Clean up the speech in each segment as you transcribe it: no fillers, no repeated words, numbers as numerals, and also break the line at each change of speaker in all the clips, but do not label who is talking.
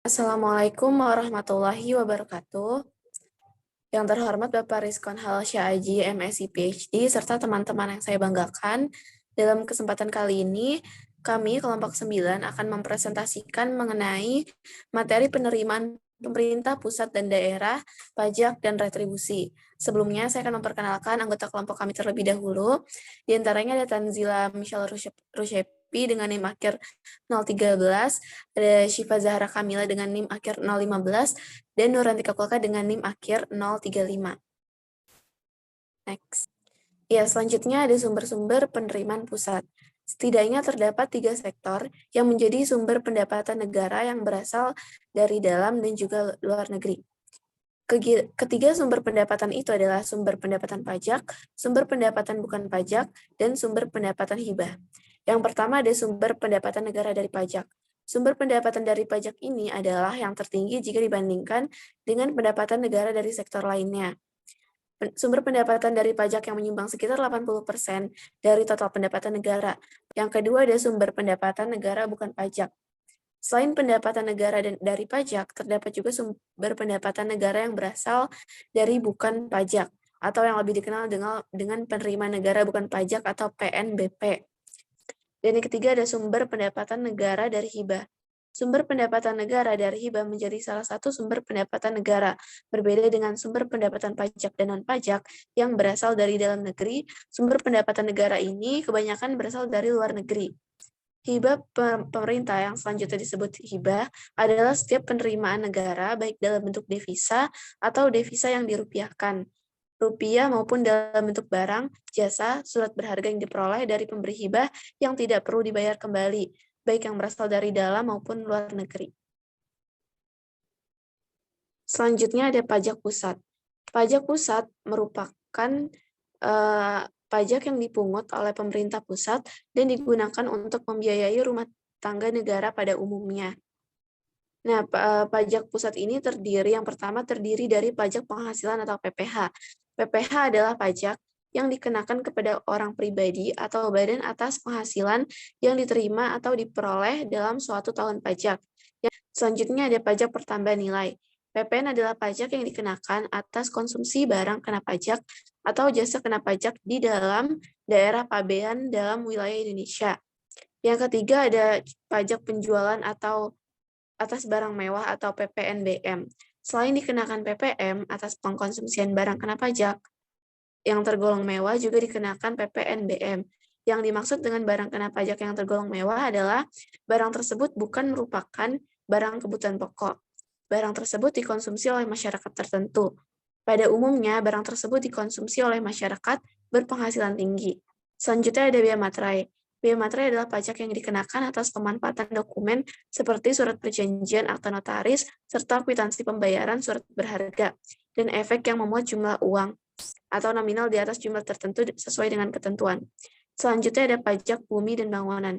Assalamualaikum warahmatullahi wabarakatuh. Yang terhormat Bapak Rizkon Halsya Aji, MSc PhD, serta teman-teman yang saya banggakan, dalam kesempatan kali ini, kami kelompok 9 akan mempresentasikan mengenai materi penerimaan pemerintah pusat dan daerah, pajak, dan retribusi. Sebelumnya, saya akan memperkenalkan anggota kelompok kami terlebih dahulu. Di antaranya ada Tanzila Michelle Rushepi dengan NIM akhir 013, ada Syifa Zahra Kamila dengan NIM akhir 015, dan Nurantika Kulka dengan NIM akhir 035. Next. Ya, selanjutnya ada sumber-sumber penerimaan pusat. Setidaknya terdapat 3 sektor yang menjadi sumber pendapatan negara yang berasal dari dalam dan juga luar negeri. Ketiga sumber pendapatan itu adalah sumber pendapatan pajak, sumber pendapatan bukan pajak, dan sumber pendapatan hibah. Yang pertama ada sumber pendapatan negara dari pajak. Sumber pendapatan dari pajak ini adalah yang tertinggi jika dibandingkan dengan pendapatan negara dari sektor lainnya. Sumber pendapatan dari pajak yang menyumbang sekitar 80% dari total pendapatan negara. Yang kedua ada sumber pendapatan negara bukan pajak. Selain pendapatan negara dari pajak, terdapat juga sumber pendapatan negara yang berasal dari bukan pajak, atau yang lebih dikenal dengan penerimaan negara bukan pajak atau PNBP. Dan yang ketiga ada sumber pendapatan negara dari hibah. Sumber pendapatan negara dari hibah menjadi salah satu sumber pendapatan negara, berbeda dengan sumber pendapatan pajak dan non-pajak yang berasal dari dalam negeri. Sumber pendapatan negara ini kebanyakan berasal dari luar negeri. Hibah pemerintah yang selanjutnya disebut hibah adalah setiap penerimaan negara baik dalam bentuk devisa atau devisa yang dirupiahkan, rupiah maupun dalam bentuk barang, jasa, surat berharga yang diperoleh dari pemberi hibah yang tidak perlu dibayar kembali, baik yang berasal dari dalam maupun luar negeri. Selanjutnya ada pajak pusat. Pajak pusat merupakan pajak yang dipungut oleh pemerintah pusat dan digunakan untuk membiayai rumah tangga negara pada umumnya. Nah, pajak pusat ini yang pertama terdiri dari pajak penghasilan atau PPH. PPH adalah pajak yang dikenakan kepada orang pribadi atau badan atas penghasilan yang diterima atau diperoleh dalam suatu tahun pajak. Selanjutnya ada pajak pertambahan nilai. PPN adalah pajak yang dikenakan atas konsumsi barang kena pajak atau jasa kena pajak di dalam daerah pabean dalam wilayah Indonesia. Yang ketiga ada pajak penjualan atau atas barang mewah atau PPNBM. Selain dikenakan PPM atas pengkonsumsian barang kena pajak, yang tergolong mewah juga dikenakan PPNBM. Yang dimaksud dengan barang kena pajak yang tergolong mewah adalah barang tersebut bukan merupakan barang kebutuhan pokok. Barang tersebut dikonsumsi oleh masyarakat tertentu. Pada umumnya, barang tersebut dikonsumsi oleh masyarakat berpenghasilan tinggi. Selanjutnya ada bea materai. Bea materai adalah pajak yang dikenakan atas pemanfaatan dokumen seperti surat perjanjian akta notaris, serta kwitansi pembayaran surat berharga, dan efek yang memuat jumlah uang atau nominal di atas jumlah tertentu sesuai dengan ketentuan. Selanjutnya ada pajak bumi dan bangunan.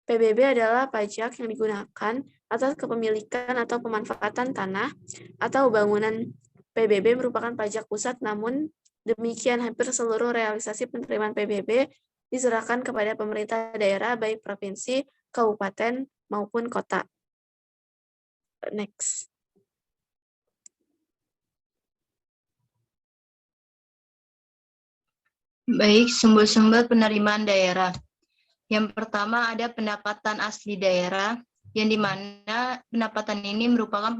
PBB adalah pajak yang digunakan atas kepemilikan atau pemanfaatan tanah atau bangunan. PBB merupakan pajak pusat, namun demikian hampir seluruh realisasi penerimaan PBB diserahkan kepada pemerintah daerah baik provinsi, kabupaten, maupun kota. Next.
Baik, sumber-sumber penerimaan daerah. Yang pertama ada pendapatan asli daerah, yang dimana pendapatan ini merupakan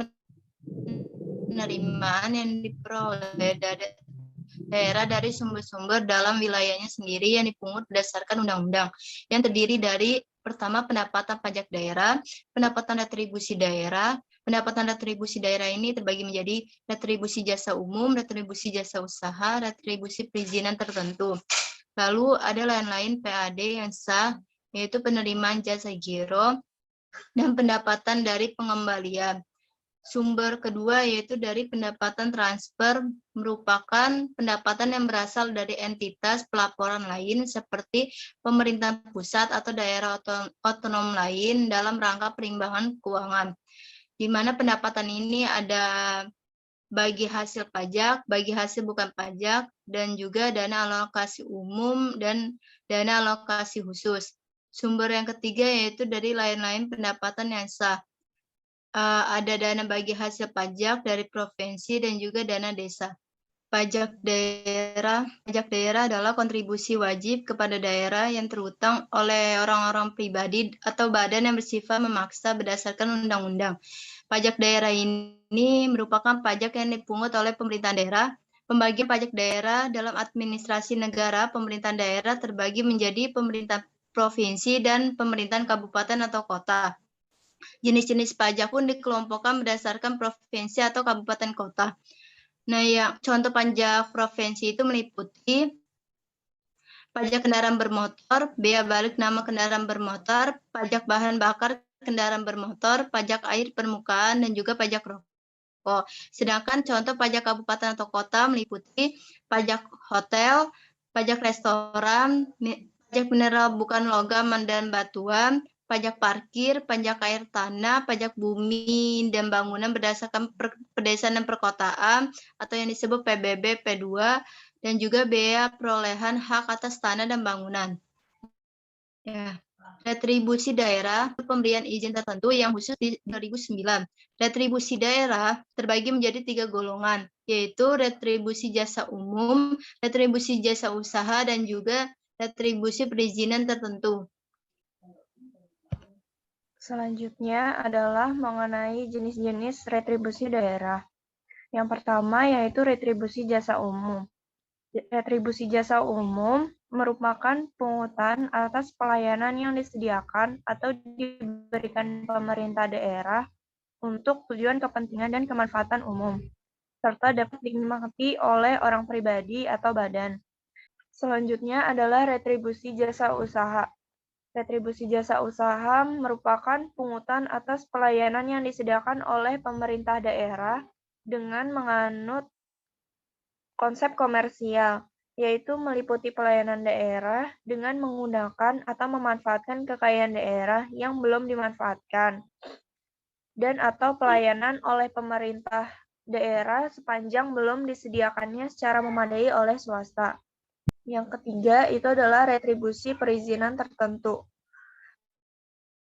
penerimaan yang diperoleh dari daerah dari sumber-sumber dalam wilayahnya sendiri yang dipungut berdasarkan undang-undang, yang terdiri dari pertama pendapatan pajak daerah, pendapatan retribusi daerah. Pendapatan retribusi daerah ini terbagi menjadi retribusi jasa umum, retribusi jasa usaha, retribusi perizinan tertentu. Lalu ada lain-lain PAD yang sah, yaitu penerimaan jasa giro dan pendapatan dari pengembalian. Sumber kedua yaitu dari pendapatan transfer, merupakan pendapatan yang berasal dari entitas pelaporan lain seperti pemerintah pusat atau daerah otonom lain dalam rangka perimbangan keuangan, di mana pendapatan ini ada bagi hasil pajak, bagi hasil bukan pajak, dan juga dana alokasi umum dan dana alokasi khusus. Sumber yang ketiga yaitu dari lain-lain pendapatan yang sah. ada dana bagi hasil pajak dari provinsi dan juga dana desa. Pajak daerah adalah kontribusi wajib kepada daerah yang terutang oleh orang-orang pribadi atau badan yang bersifat memaksa berdasarkan undang-undang. Pajak daerah ini merupakan pajak yang dipungut oleh pemerintah daerah. Pembagian pajak daerah dalam administrasi negara, pemerintahan daerah terbagi menjadi pemerintah provinsi dan pemerintahan kabupaten atau kota. Jenis-jenis pajak pun dikelompokkan berdasarkan provinsi atau kabupaten kota. Nah, yang contoh pajak provinsi itu meliputi pajak kendaraan bermotor, bea balik nama kendaraan bermotor, pajak bahan bakar kendaraan bermotor, pajak air permukaan, dan juga pajak rokok. Sedangkan contoh pajak kabupaten atau kota meliputi pajak hotel, pajak restoran, pajak mineral bukan logam dan batuan, pajak parkir, pajak air tanah, pajak bumi dan bangunan berdasarkan pedesaan dan perkotaan atau yang disebut PBB P2, dan juga bea perolehan hak atas tanah dan bangunan. Ya. Retribusi daerah pemberian izin tertentu yang khusus di 2009. Retribusi daerah terbagi menjadi 3 golongan, yaitu retribusi jasa umum, retribusi jasa usaha, dan juga retribusi perizinan tertentu.
Selanjutnya adalah mengenai jenis-jenis retribusi daerah. Yang pertama yaitu retribusi jasa umum. Retribusi jasa umum merupakan pungutan atas pelayanan yang disediakan atau diberikan pemerintah daerah untuk tujuan kepentingan dan kemanfaatan umum, serta dapat dinikmati oleh orang pribadi atau badan. Selanjutnya adalah retribusi jasa usaha. Retribusi jasa usaha merupakan pungutan atas pelayanan yang disediakan oleh pemerintah daerah dengan menganut konsep komersial, yaitu meliputi pelayanan daerah dengan menggunakan atau memanfaatkan kekayaan daerah yang belum dimanfaatkan, dan atau pelayanan oleh pemerintah daerah sepanjang belum disediakannya secara memadai oleh swasta. Yang ketiga itu adalah retribusi perizinan tertentu.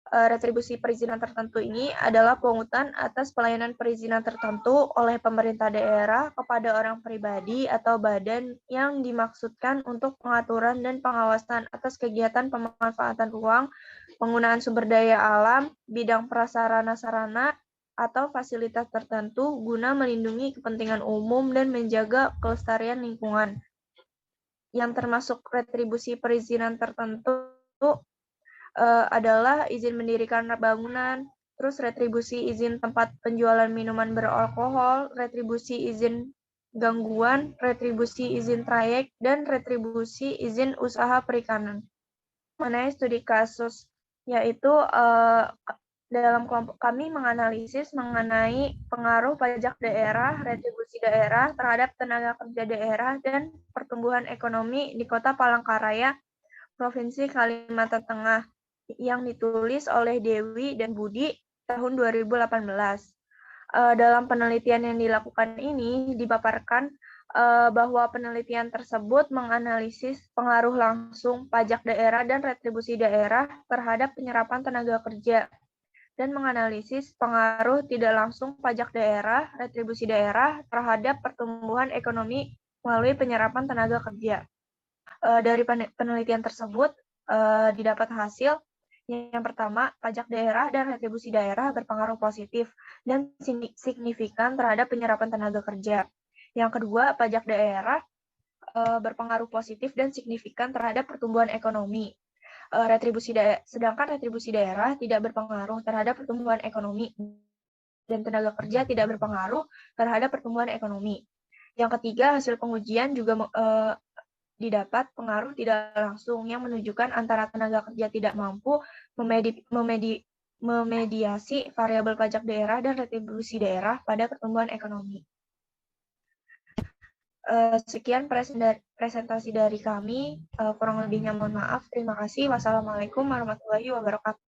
Retribusi perizinan tertentu ini adalah pungutan atas pelayanan perizinan tertentu oleh pemerintah daerah kepada orang pribadi atau badan yang dimaksudkan untuk pengaturan dan pengawasan atas kegiatan pemanfaatan ruang, penggunaan sumber daya alam, bidang prasarana-sarana, atau fasilitas tertentu guna melindungi kepentingan umum dan menjaga kelestarian lingkungan. Yang termasuk retribusi perizinan tertentu adalah izin mendirikan bangunan, terus retribusi izin tempat penjualan minuman beralkohol, retribusi izin gangguan, retribusi izin trayek, dan retribusi izin usaha perikanan. Mengenai studi kasus, yaitu dalam kelompok kami menganalisis mengenai pengaruh pajak daerah, retribusi daerah terhadap tenaga kerja daerah, dan pertumbuhan ekonomi di Kota Palangkaraya, Provinsi Kalimantan Tengah, yang ditulis oleh Dewi dan Budi tahun 2018. Dalam penelitian yang dilakukan ini dipaparkan bahwa penelitian tersebut menganalisis pengaruh langsung pajak daerah dan retribusi daerah terhadap penyerapan tenaga kerja, dan menganalisis pengaruh tidak langsung pajak daerah, retribusi daerah terhadap pertumbuhan ekonomi melalui penyerapan tenaga kerja. Dari penelitian tersebut didapat hasil yang pertama, pajak daerah dan retribusi daerah berpengaruh positif dan signifikan terhadap penyerapan tenaga kerja. Yang kedua, pajak daerah berpengaruh positif dan signifikan terhadap pertumbuhan ekonomi. Sedangkan retribusi daerah tidak berpengaruh terhadap pertumbuhan ekonomi dan tenaga kerja tidak berpengaruh terhadap pertumbuhan ekonomi. Yang ketiga, hasil pengujian juga didapat pengaruh tidak langsung yang menunjukkan antara tenaga kerja tidak mampu memediasi variabel pajak daerah dan retribusi daerah pada pertumbuhan ekonomi. Sekian presentasi dari kami, kurang lebihnya mohon maaf. Terima kasih. Wassalamualaikum warahmatullahi wabarakatuh.